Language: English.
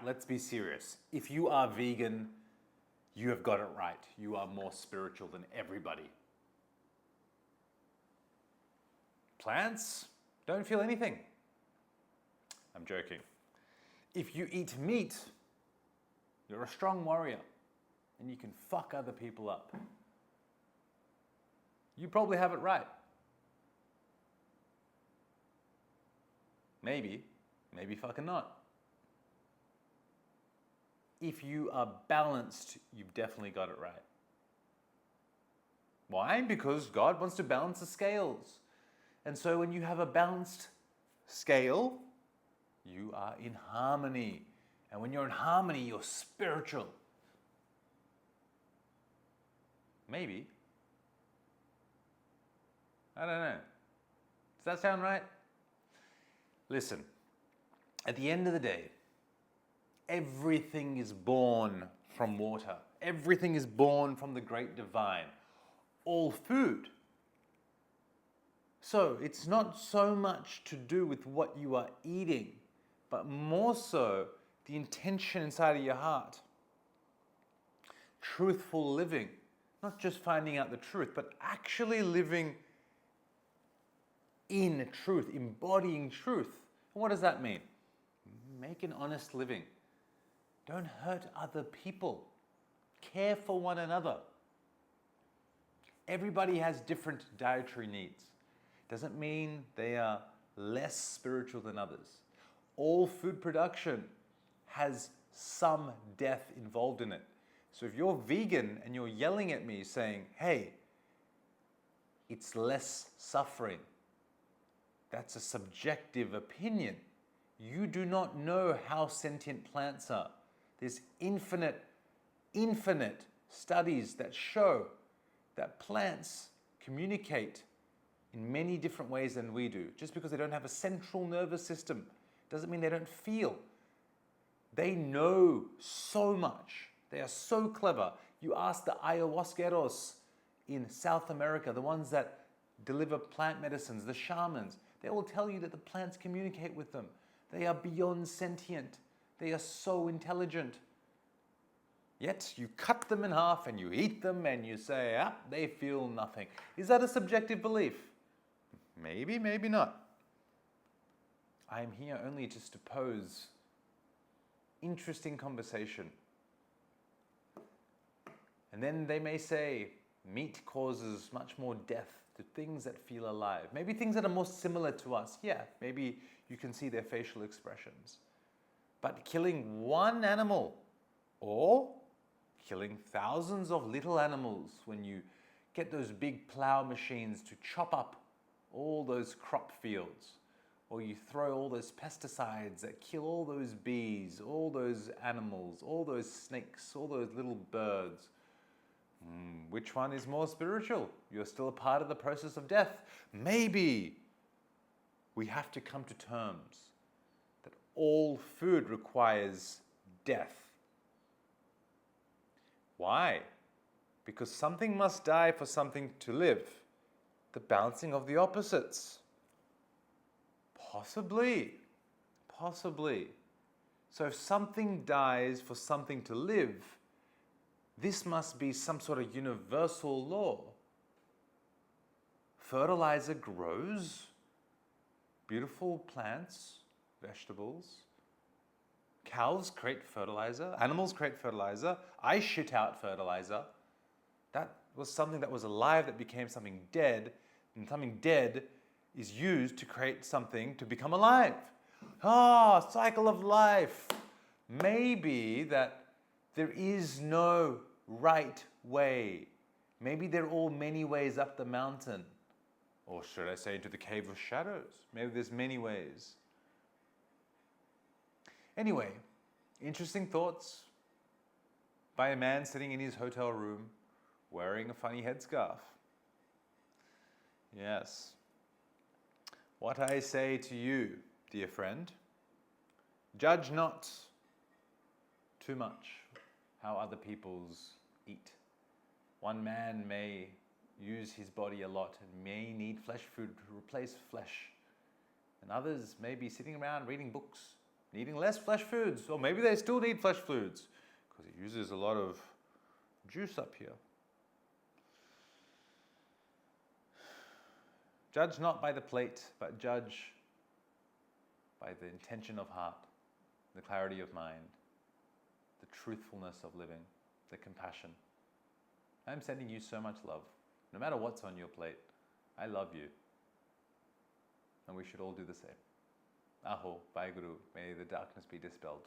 let's be serious. If you are vegan, you have got it right. You are more spiritual than everybody. Plants don't feel anything. I'm joking. If you eat meat, you're a strong warrior and you can fuck other people up. You probably have it right. Maybe fucking not. If you are balanced, you've definitely got it right. Why? Because God wants to balance the scales. And so when you have a balanced scale, you are in harmony. And when you're in harmony, you're spiritual. Maybe. I don't know. Does that sound right? Listen, at the end of the day, everything is born from water. Everything is born from the great divine. All food. So it's not so much to do with what you are eating, but more so the intention inside of your heart. Truthful living. Not just finding out the truth, but actually living in truth, embodying truth. And what does that mean? Make an honest living. Don't hurt other people. Care for one another. Everybody has different dietary needs. Doesn't mean they are less spiritual than others. All food production has some death involved in it. So if you're vegan and you're yelling at me saying, hey, it's less suffering, that's a subjective opinion. You do not know how sentient plants are. There's infinite studies that show that plants communicate in many different ways than we do. Just because they don't have a central nervous system doesn't mean they don't feel. They know so much. They are so clever. You ask the ayahuasqueros in South America, the ones that deliver plant medicines, the shamans, they will tell you that the plants communicate with them. They are beyond sentient. They are so intelligent. Yet you cut them in half and you eat them and you say, they feel nothing. Is that a subjective belief? Maybe, maybe not. I am here only just to pose interesting conversation. And then they may say, meat causes much more death to things that feel alive. Maybe things that are more similar to us. Yeah, maybe you can see their facial expressions. But killing one animal or killing thousands of little animals when you get those big plow machines to chop up all those crop fields, or you throw all those pesticides that kill all those bees, all those animals, all those snakes, all those little birds. Which one is more spiritual? You're still a part of the process of death. Maybe we have to come to terms that all food requires death. Why? Because something must die for something to live. The balancing of the opposites. Possibly. So if something dies for something to live, this must be some sort of universal law. Fertilizer grows, beautiful plants, vegetables. Cows create fertilizer, animals create fertilizer. I shit out fertilizer. That was something that was alive that became something dead, and something dead is used to create something to become alive. Cycle of life. Maybe that there is no right way. Maybe there are all many ways up the mountain. Or should I say into the cave of shadows? Maybe there's many ways. Anyway, interesting thoughts by a man sitting in his hotel room wearing a funny headscarf. Yes. What I say to you, dear friend, judge not too much how other people's eat. One man may use his body a lot and may need flesh food to replace flesh. And others may be sitting around reading books needing less flesh foods, or maybe they still need flesh foods because it uses a lot of juice up here. Judge not by the plate, but judge by the intention of heart, the clarity of mind, the truthfulness of living, the compassion. I'm sending you so much love. No matter what's on your plate, I love you. And we should all do the same. Aho, Vaheguru, may the darkness be dispelled.